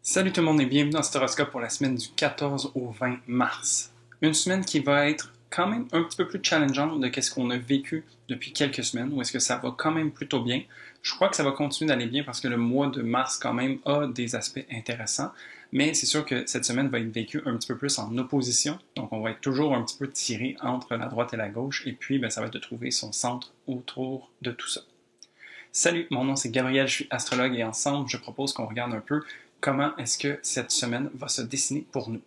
Salut tout le monde et bienvenue dans cet horoscope pour la semaine du 14 au 20 mars. Une semaine qui va être quand même un petit peu plus challengeante de ce qu'on a vécu depuis quelques semaines, ou est-ce que ça va quand même plutôt bien. Je crois que ça va continuer d'aller bien parce que le mois de mars quand même a des aspects intéressants, mais c'est sûr que cette semaine va être vécue un petit peu plus en opposition, donc on va être toujours un petit peu tiré entre la droite et la gauche, et puis ça va être de trouver son centre autour de tout ça. Salut, mon nom c'est Gabriel, je suis astrologue et ensemble je propose qu'on regarde un peu comment est-ce que cette semaine va se dessiner pour nous.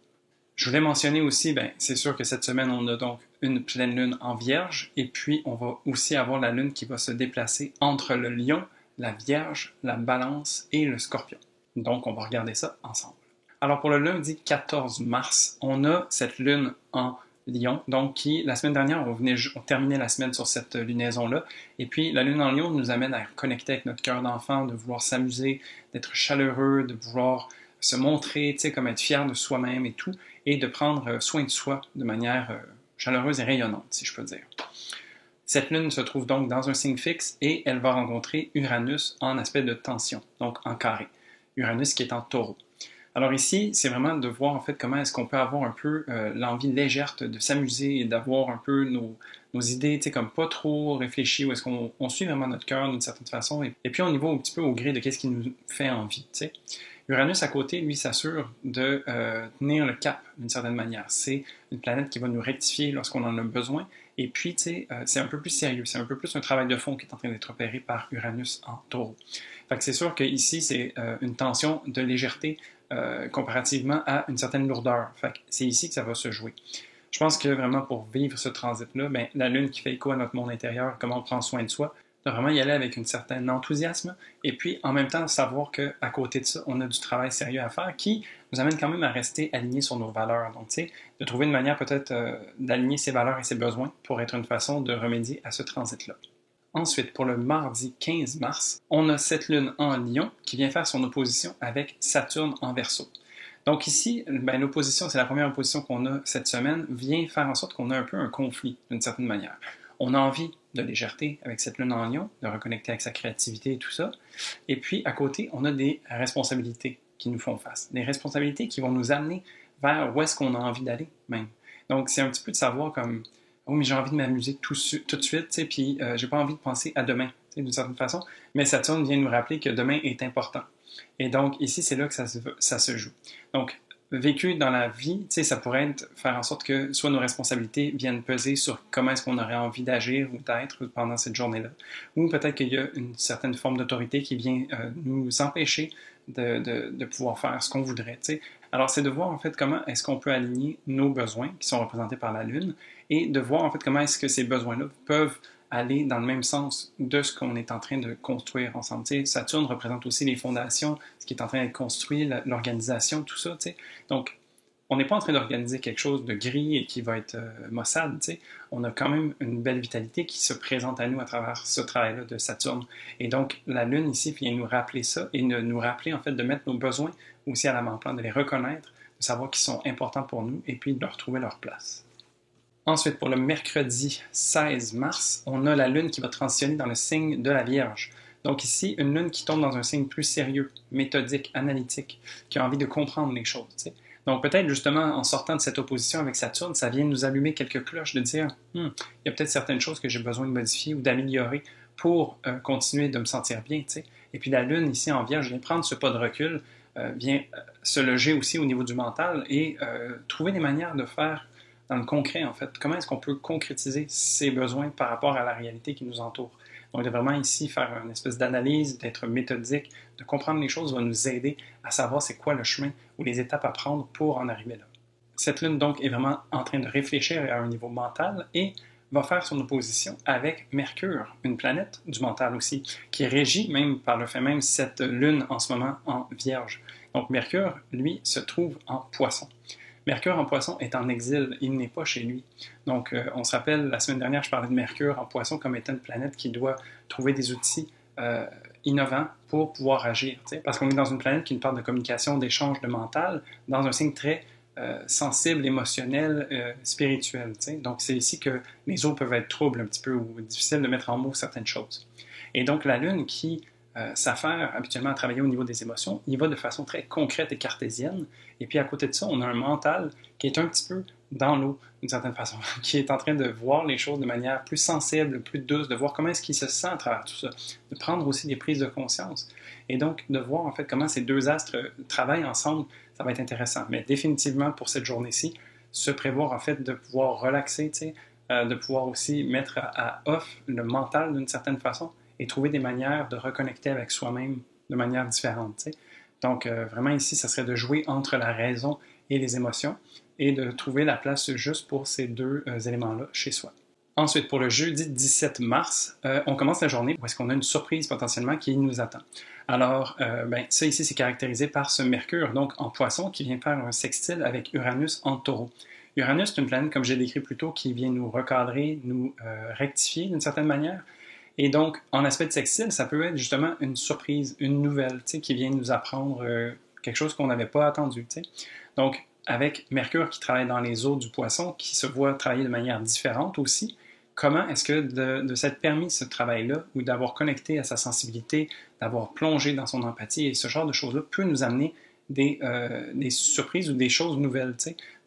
Je voulais mentionner aussi, c'est sûr que cette semaine, on a donc une pleine lune en Vierge, et puis on va aussi avoir la lune qui va se déplacer entre le Lion, la Vierge, la Balance et le Scorpion. Donc, on va regarder ça ensemble. Alors, pour le lundi 14 mars, on a cette lune en Lion, donc qui, la semaine dernière, on terminait la semaine sur cette lunaison-là, et puis la lune en Lion nous amène à connecter avec notre cœur d'enfant, de vouloir s'amuser, d'être chaleureux, de vouloir se montrer, comme être fier de soi-même et tout, et de prendre soin de soi de manière chaleureuse et rayonnante, si je peux dire. Cette lune se trouve donc dans un signe fixe et elle va rencontrer Uranus en aspect de tension, donc en carré. Uranus qui est en taureau. Alors ici, c'est vraiment de voir en fait comment est-ce qu'on peut avoir un peu l'envie légère de s'amuser et d'avoir un peu nos idées, comme pas trop réfléchies, où est-ce qu'on suit vraiment notre cœur d'une certaine façon, et puis on y va un petit peu au gré de qu'est-ce qui nous fait envie, t'sais. Uranus à côté, lui, s'assure de tenir le cap d'une certaine manière. C'est une planète qui va nous rectifier lorsqu'on en a besoin. Et puis, c'est un peu plus sérieux. C'est un peu plus un travail de fond qui est en train d'être opéré par Uranus en taureau. Fait que c'est sûr qu'ici, c'est une tension de légèreté comparativement à une certaine lourdeur. Fait que c'est ici que ça va se jouer. Je pense que vraiment pour vivre ce transit-là, la Lune qui fait écho à notre monde intérieur, comment on prend soin de soi, de vraiment y aller avec un certain enthousiasme, et puis en même temps savoir qu'à côté de ça, on a du travail sérieux à faire qui nous amène quand même à rester alignés sur nos valeurs. Donc, tu sais, de trouver une manière peut-être d'aligner ses valeurs et ses besoins pour être une façon de remédier à ce transit-là. Ensuite, pour le mardi 15 mars, on a cette lune en Lion qui vient faire son opposition avec Saturne en Verseau. Donc ici, l'opposition, c'est la première opposition qu'on a cette semaine, vient faire en sorte qu'on a un peu un conflit d'une certaine manière. On a envie de légèreté avec cette lune en Lion, de reconnecter avec sa créativité et tout ça. Et puis, à côté, on a des responsabilités qui nous font face. Des responsabilités qui vont nous amener vers où est-ce qu'on a envie d'aller, même. Donc, c'est un petit peu de savoir comme, oh, mais j'ai envie de m'amuser tout de suite, puis j'ai pas envie de penser à demain, d'une certaine façon. Mais Saturne vient nous rappeler que demain est important. Et donc, ici, c'est là que ça se joue. Donc, vécu dans la vie, ça pourrait faire en sorte que soit nos responsabilités viennent peser sur comment est-ce qu'on aurait envie d'agir ou d'être pendant cette journée-là. Ou peut-être qu'il y a une certaine forme d'autorité qui vient nous empêcher de pouvoir faire ce qu'on voudrait. T'sais. Alors, c'est de voir en fait comment est-ce qu'on peut aligner nos besoins qui sont représentés par la Lune et de voir en fait comment est-ce que ces besoins-là peuvent aller dans le même sens de ce qu'on est en train de construire ensemble. T'sais, Saturne représente aussi les fondations, ce qui est en train d'être construit, l'organisation, tout ça. T'sais. Donc, on n'est pas en train d'organiser quelque chose de gris et qui va être maussade. T'sais. On a quand même une belle vitalité qui se présente à nous à travers ce travail-là de Saturne. Et donc, la Lune ici vient nous rappeler ça et nous rappeler en fait de mettre nos besoins aussi à l'avant-plan, de les reconnaître, de savoir qu'ils sont importants pour nous et puis de leur trouver leur place. Ensuite, pour le mercredi 16 mars, on a la Lune qui va transitionner dans le signe de la Vierge. Donc ici, une Lune qui tombe dans un signe plus sérieux, méthodique, analytique, qui a envie de comprendre les choses. T'sais. Donc peut-être justement en sortant de cette opposition avec Saturne, ça vient nous allumer quelques cloches de dire il y a peut-être certaines choses que j'ai besoin de modifier ou d'améliorer pour continuer de me sentir bien. T'sais. Et puis la Lune ici en Vierge vient prendre ce pas de recul, vient se loger aussi au niveau du mental et trouver des manières de faire dans le concret, en fait. Comment est-ce qu'on peut concrétiser ses besoins par rapport à la réalité qui nous entoure? Donc, de vraiment ici faire une espèce d'analyse, d'être méthodique, de comprendre les choses va nous aider à savoir c'est quoi le chemin ou les étapes à prendre pour en arriver là. Cette lune, donc, est vraiment en train de réfléchir à un niveau mental et va faire son opposition avec Mercure, une planète du mental aussi, qui régit même par le fait même cette lune en ce moment en Vierge. Donc, Mercure, lui, se trouve en Poisson. Mercure en Poisson est en exil, il n'est pas chez lui. Donc, on se rappelle, la semaine dernière, je parlais de Mercure en Poisson comme étant une planète qui doit trouver des outils innovants pour pouvoir agir. T'sais? Parce qu'on est dans une planète qui nous parle de communication, d'échange, de mental, dans un signe très sensible, émotionnel, spirituel. T'sais? Donc, c'est ici que les eaux peuvent être troubles un petit peu ou difficiles de mettre en mots certaines choses. Et donc, la Lune qui s'affaire habituellement à travailler au niveau des émotions, il va de façon très concrète et cartésienne. Et puis à côté de ça, on a un mental qui est un petit peu dans l'eau, d'une certaine façon, qui est en train de voir les choses de manière plus sensible, plus douce, de voir comment est-ce qu'il se sent à travers tout ça, de prendre aussi des prises de conscience. Et donc, de voir en fait comment ces deux astres travaillent ensemble, ça va être intéressant. Mais définitivement, pour cette journée-ci, se prévoir en fait de pouvoir relaxer, de pouvoir aussi mettre à off le mental d'une certaine façon et trouver des manières de reconnecter avec soi-même de manière différente. T'sais. Donc, vraiment ici, ça serait de jouer entre la raison et les émotions et de trouver la place juste pour ces deux éléments-là chez soi. Ensuite, pour le jeudi 17 mars, on commence la journée où est-ce qu'on a une surprise potentiellement qui nous attend. Alors, ça ici, c'est caractérisé par ce Mercure, donc en Poisson, qui vient faire un sextile avec Uranus en Taureau. Uranus, c'est une planète, comme j'ai décrit plus tôt, qui vient nous recadrer, nous rectifier d'une certaine manière. Et donc, en aspect de sextile, ça peut être justement une surprise, une nouvelle, qui vient nous apprendre quelque chose qu'on n'avait pas attendu. Donc, avec Mercure qui travaille dans les eaux du Poisson, qui se voit travailler de manière différente aussi, comment est-ce que de s'être permis ce travail-là, ou d'avoir connecté à sa sensibilité, d'avoir plongé dans son empathie, et ce genre de choses-là peut nous amener des surprises ou des choses nouvelles,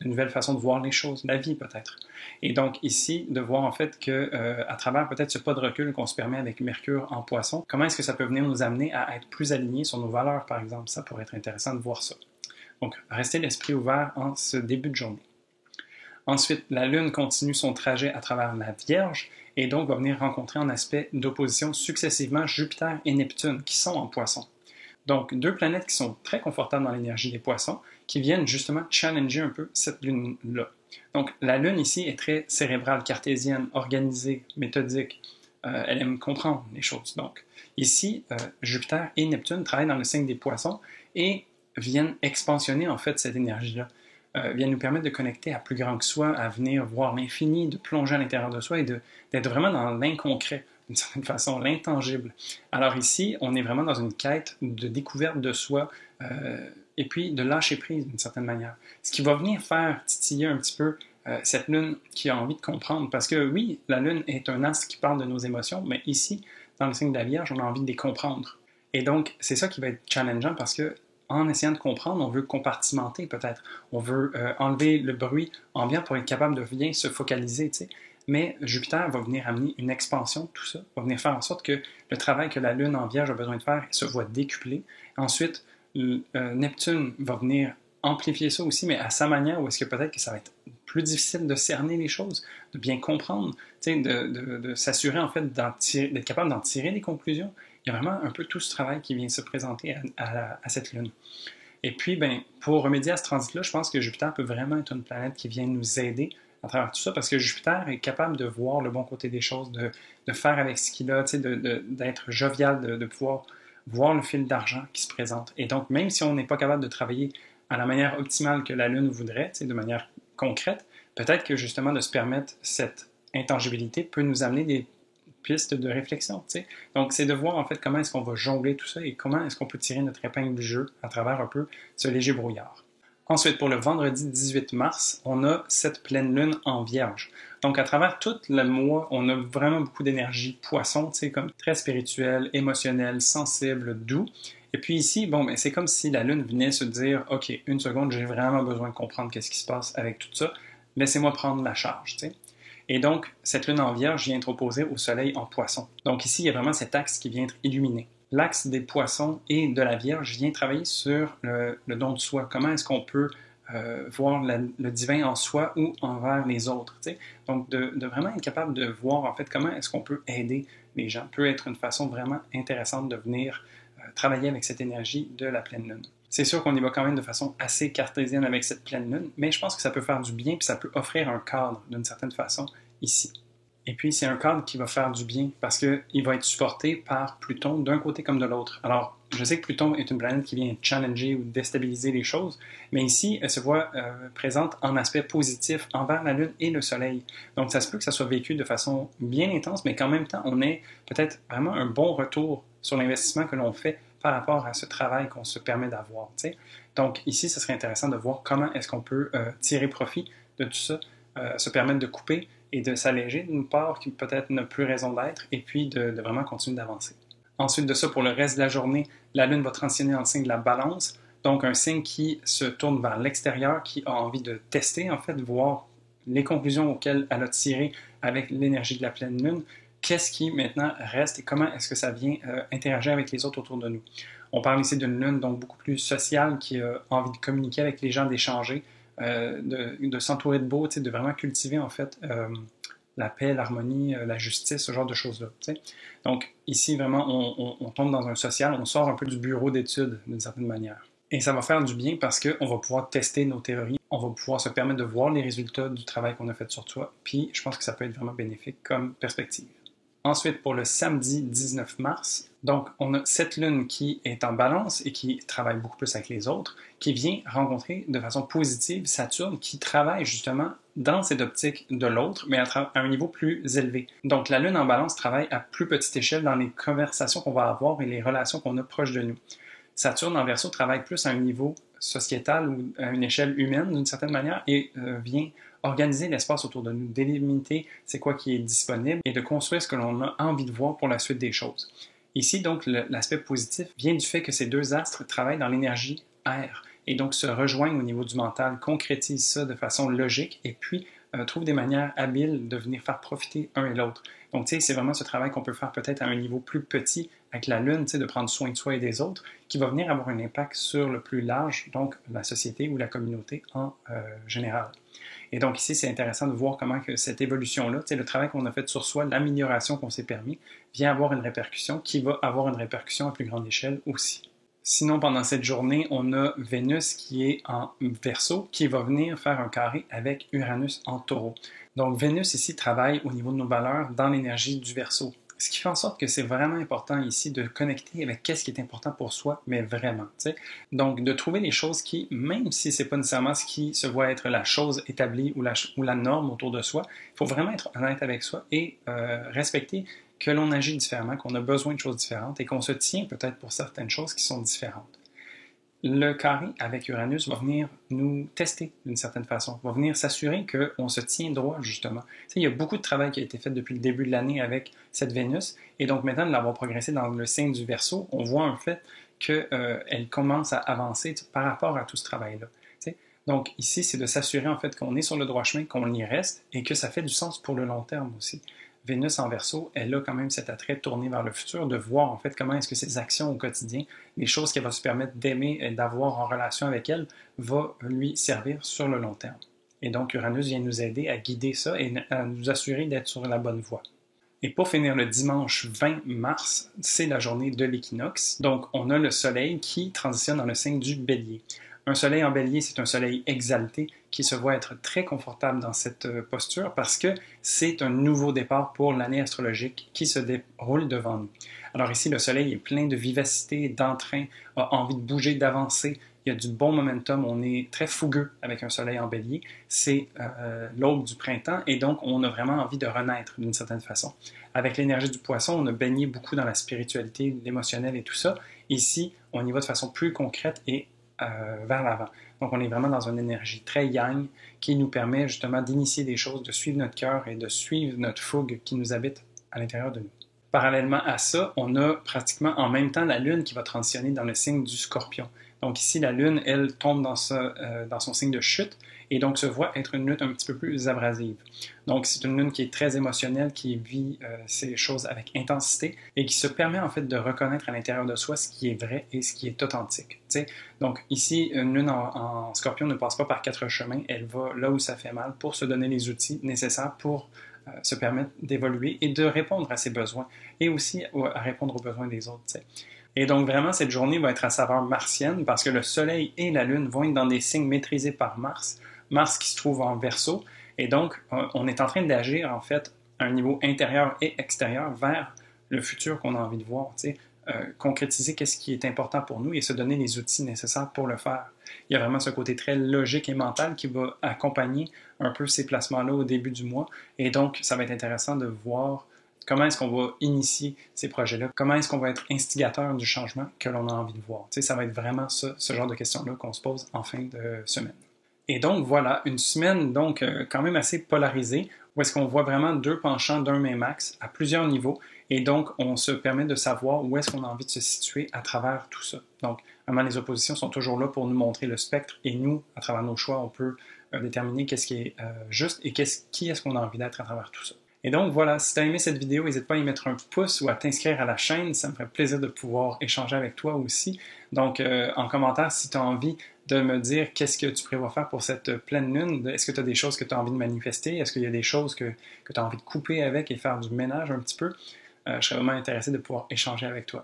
de nouvelles façons de voir les choses, la vie peut-être. Et donc ici, de voir en fait que à travers peut-être ce pas de recul qu'on se permet avec Mercure en Poisson, comment est-ce que ça peut venir nous amener à être plus alignés sur nos valeurs, par exemple. Ça pourrait être intéressant de voir ça. Donc, restez l'esprit ouvert en ce début de journée. Ensuite, la Lune continue son trajet à travers la Vierge et donc va venir rencontrer en aspect d'opposition successivement Jupiter et Neptune qui sont en Poisson. Donc, deux planètes qui sont très confortables dans l'énergie des Poissons, qui viennent justement challenger un peu cette Lune-là. Donc, la Lune ici est très cérébrale, cartésienne, organisée, méthodique. Elle aime comprendre les choses. Donc, ici, Jupiter et Neptune travaillent dans le signe des Poissons et viennent expansionner en fait cette énergie-là. Viennent nous permettre de connecter à plus grand que soi, à venir voir l'infini, de plonger à l'intérieur de soi et d'être vraiment dans l'inconcret, d'une certaine façon, l'intangible. Alors ici, on est vraiment dans une quête de découverte de soi et puis de lâcher prise d'une certaine manière. Ce qui va venir faire titiller un petit peu cette Lune qui a envie de comprendre. Parce que oui, la Lune est un astre qui parle de nos émotions, mais ici, dans le signe de la Vierge, on a envie de les comprendre. Et donc, c'est ça qui va être challengeant parce que en essayant de comprendre, on veut compartimenter peut-être. On veut enlever le bruit ambiant pour être capable de bien se focaliser, tu sais. Mais Jupiter va venir amener une expansion de tout ça, va venir faire en sorte que le travail que la Lune en Vierge a besoin de faire se voit décuplé. Ensuite, Neptune va venir amplifier ça aussi, mais à sa manière, où est-ce que peut-être que ça va être plus difficile de cerner les choses, de bien comprendre, de s'assurer en fait d'être capable d'en tirer des conclusions. Il y a vraiment un peu tout ce travail qui vient se présenter à cette Lune. Et puis, pour remédier à ce transit-là, je pense que Jupiter peut vraiment être une planète qui vient nous aider à travers tout ça, parce que Jupiter est capable de voir le bon côté des choses, de faire avec ce qu'il a, d'être jovial, de pouvoir voir le fil d'argent qui se présente. Et donc, même si on n'est pas capable de travailler à la manière optimale que la Lune voudrait, de manière concrète, peut-être que justement de se permettre cette intangibilité peut nous amener des pistes de réflexion. T'sais. Donc, c'est de voir en fait comment est-ce qu'on va jongler tout ça et comment est-ce qu'on peut tirer notre épingle du jeu à travers un peu ce léger brouillard. Ensuite, pour le vendredi 18 mars, on a cette pleine lune en Vierge. Donc, à travers tout le mois, on a vraiment beaucoup d'énergie poisson, comme très spirituel, émotionnel, sensible, doux. Et puis ici, c'est comme si la lune venait se dire « Ok, une seconde, j'ai vraiment besoin de comprendre qu'est-ce qui se passe avec tout ça. Laissez-moi prendre la charge. » Et donc, cette lune en Vierge vient être opposée au soleil en Poisson. Donc ici, il y a vraiment cet axe qui vient être illuminé. L'axe des Poissons et de la Vierge vient travailler sur le don de soi. Comment est-ce qu'on peut voir le divin en soi ou envers les autres. T'sais? Donc, de vraiment être capable de voir en fait comment est-ce qu'on peut aider les gens peut être une façon vraiment intéressante de venir travailler avec cette énergie de la pleine lune. C'est sûr qu'on y va quand même de façon assez cartésienne avec cette pleine lune, mais je pense que ça peut faire du bien et ça peut offrir un cadre d'une certaine façon ici. Et puis, c'est un cadre qui va faire du bien parce qu'il va être supporté par Pluton d'un côté comme de l'autre. Alors, je sais que Pluton est une planète qui vient challenger ou déstabiliser les choses, mais ici, elle se voit présente en aspect positif envers la Lune et le Soleil. Donc, ça se peut que ça soit vécu de façon bien intense, mais qu'en même temps, on ait peut-être vraiment un bon retour sur l'investissement que l'on fait par rapport à ce travail qu'on se permet d'avoir. T'sais. Donc, ici, ce serait intéressant de voir comment est-ce qu'on peut tirer profit de tout ça, se permettre de couper et de s'alléger d'une part qui peut-être n'a plus raison d'être, et puis de vraiment continuer d'avancer. Ensuite de ça, pour le reste de la journée, la Lune va transitionner dans le signe de la Balance, donc un signe qui se tourne vers l'extérieur, qui a envie de tester, en fait, voir les conclusions auxquelles elle a tirées avec l'énergie de la pleine Lune. Qu'est-ce qui maintenant reste et comment est-ce que ça vient interagir avec les autres autour de nous. On parle ici d'une Lune donc beaucoup plus sociale, qui a envie de communiquer avec les gens, d'échanger, de s'entourer de beau, de vraiment cultiver en fait la paix, l'harmonie, la justice, ce genre de choses-là. Donc ici, vraiment, on tombe dans un social, on sort un peu du bureau d'études d'une certaine manière. Et ça va faire du bien parce qu'on va pouvoir tester nos théories, on va pouvoir se permettre de voir les résultats du travail qu'on a fait sur soi, puis je pense que ça peut être vraiment bénéfique comme perspective. Ensuite, pour le samedi 19 mars, donc on a cette lune qui est en balance et qui travaille beaucoup plus avec les autres, qui vient rencontrer de façon positive Saturne qui travaille justement dans cette optique de l'autre, mais à un niveau plus élevé. Donc la lune en balance travaille à plus petite échelle dans les conversations qu'on va avoir et les relations qu'on a proches de nous. Saturne en Verseau travaille plus à un niveau sociétal ou à une échelle humaine d'une certaine manière et vient organiser l'espace autour de nous, délimiter c'est quoi qui est disponible et de construire ce que l'on a envie de voir pour la suite des choses. Ici, donc, l'aspect positif vient du fait que ces deux astres travaillent dans l'énergie air et donc se rejoignent au niveau du mental, concrétisent ça de façon logique et puis trouvent des manières habiles de venir faire profiter un et l'autre. Donc, tu sais, c'est vraiment ce travail qu'on peut faire peut-être à un niveau plus petit avec la Lune, tu sais, de prendre soin de soi et des autres, qui va venir avoir un impact sur le plus large, donc la société ou la communauté en général. Et donc ici, c'est intéressant de voir comment que cette évolution-là, tu sais, le travail qu'on a fait sur soi, l'amélioration qu'on s'est permis, vient avoir une répercussion qui va avoir une répercussion à plus grande échelle aussi. Sinon, pendant cette journée, on a Vénus qui est en Verseau, qui va venir faire un carré avec Uranus en Taureau. Donc Vénus ici travaille au niveau de nos valeurs dans l'énergie du Verseau. Ce qui fait en sorte que c'est vraiment important ici de connecter avec qu'est-ce qui est important pour soi, mais vraiment. T'sais. Donc, de trouver les choses qui, même si ce n'est pas nécessairement ce qui se voit être la chose établie ou la norme autour de soi, il faut vraiment être honnête avec soi et respecter que l'on agit différemment, qu'on a besoin de choses différentes et qu'on se tient peut-être pour certaines choses qui sont différentes. Le carré avec Uranus va venir nous tester d'une certaine façon, va venir s'assurer qu'on se tient droit, justement. Tu sais, il y a beaucoup de travail qui a été fait depuis le début de l'année avec cette Vénus, et donc maintenant de l'avoir progressé dans le signe du Verseau, on voit en fait qu'elle commence à avancer par rapport à tout ce travail-là. Tu sais. Donc ici, c'est de s'assurer en fait qu'on est sur le droit chemin, qu'on y reste, et que ça fait du sens pour le long terme aussi. Vénus en Verseau, elle a quand même cet attrait tourné vers le futur, de voir en fait comment est-ce que ses actions au quotidien, les choses qu'elle va se permettre d'aimer et d'avoir en relation avec elle, va lui servir sur le long terme. Et donc Uranus vient nous aider à guider ça et à nous assurer d'être sur la bonne voie. Et pour finir, le dimanche 20 mars, c'est la journée de l'équinoxe. Donc on a le soleil qui transitionne dans le signe du Bélier. Un soleil en Bélier, c'est un soleil exalté qui se voit être très confortable dans cette posture parce que c'est un nouveau départ pour l'année astrologique qui se déroule devant nous. Alors ici, le soleil est plein de vivacité, d'entrain, a envie de bouger, d'avancer. Il y a du bon momentum, on est très fougueux avec un soleil en Bélier. C'est l'aube du printemps et donc on a vraiment envie de renaître d'une certaine façon. Avec l'énergie du poisson, on a baigné beaucoup dans la spiritualité, l'émotionnel et tout ça. Ici, on y va de façon plus concrète et vers l'avant. Donc, on est vraiment dans une énergie très yang qui nous permet justement d'initier des choses, de suivre notre cœur et de suivre notre fougue qui nous habite à l'intérieur de nous. Parallèlement à ça, on a pratiquement en même temps la Lune qui va transitionner dans le signe du Scorpion. Donc ici, la Lune, elle tombe dans son signe de chute et donc se voit être une lune un petit peu plus abrasive. Donc c'est une lune qui est très émotionnelle, qui vit ces choses avec intensité et qui se permet en fait de reconnaître à l'intérieur de soi ce qui est vrai et ce qui est authentique. T'sais? Donc ici, une lune en Scorpion ne passe pas par 4 chemins, elle va là où ça fait mal pour se donner les outils nécessaires pour se permettre d'évoluer et de répondre à ses besoins et aussi à répondre aux besoins des autres. T'sais. Et donc vraiment, cette journée va être à saveur martienne parce que le Soleil et la Lune vont être dans des signes maîtrisés par Mars, Mars qui se trouve en Verseau, et donc on est en train d'agir en fait à un niveau intérieur et extérieur vers le futur qu'on a envie de voir, concrétiser qu'est-ce qui est important pour nous et se donner les outils nécessaires pour le faire. Il y a vraiment ce côté très logique et mental qui va accompagner un peu ces placements-là au début du mois, et donc ça va être intéressant de voir comment est-ce qu'on va initier ces projets-là? Comment est-ce qu'on va être instigateur du changement que l'on a envie de voir? Ça va être vraiment ça, ce genre de questions-là qu'on se pose en fin de semaine. Et donc voilà, une semaine donc quand même assez polarisée, où est-ce qu'on voit vraiment deux penchants d'un même axe à plusieurs niveaux, et donc on se permet de savoir où est-ce qu'on a envie de se situer à travers tout ça. Donc vraiment les oppositions sont toujours là pour nous montrer le spectre, et nous, à travers nos choix, on peut déterminer qu'est-ce qui est juste et qui est-ce qu'on a envie d'être à travers tout ça. Et donc voilà, si tu as aimé cette vidéo, n'hésite pas à y mettre un pouce ou à t'inscrire à la chaîne, ça me ferait plaisir de pouvoir échanger avec toi aussi. Donc en commentaire, si tu as envie de me dire qu'est-ce que tu prévois faire pour cette pleine lune, est-ce que tu as des choses que tu as envie de manifester, est-ce qu'il y a des choses que tu as envie de couper avec et faire du ménage un petit peu, je serais vraiment intéressé de pouvoir échanger avec toi.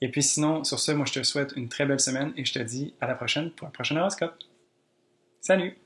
Et puis sinon, sur ce, moi je te souhaite une très belle semaine et je te dis à la prochaine pour un prochain horoscope. Salut!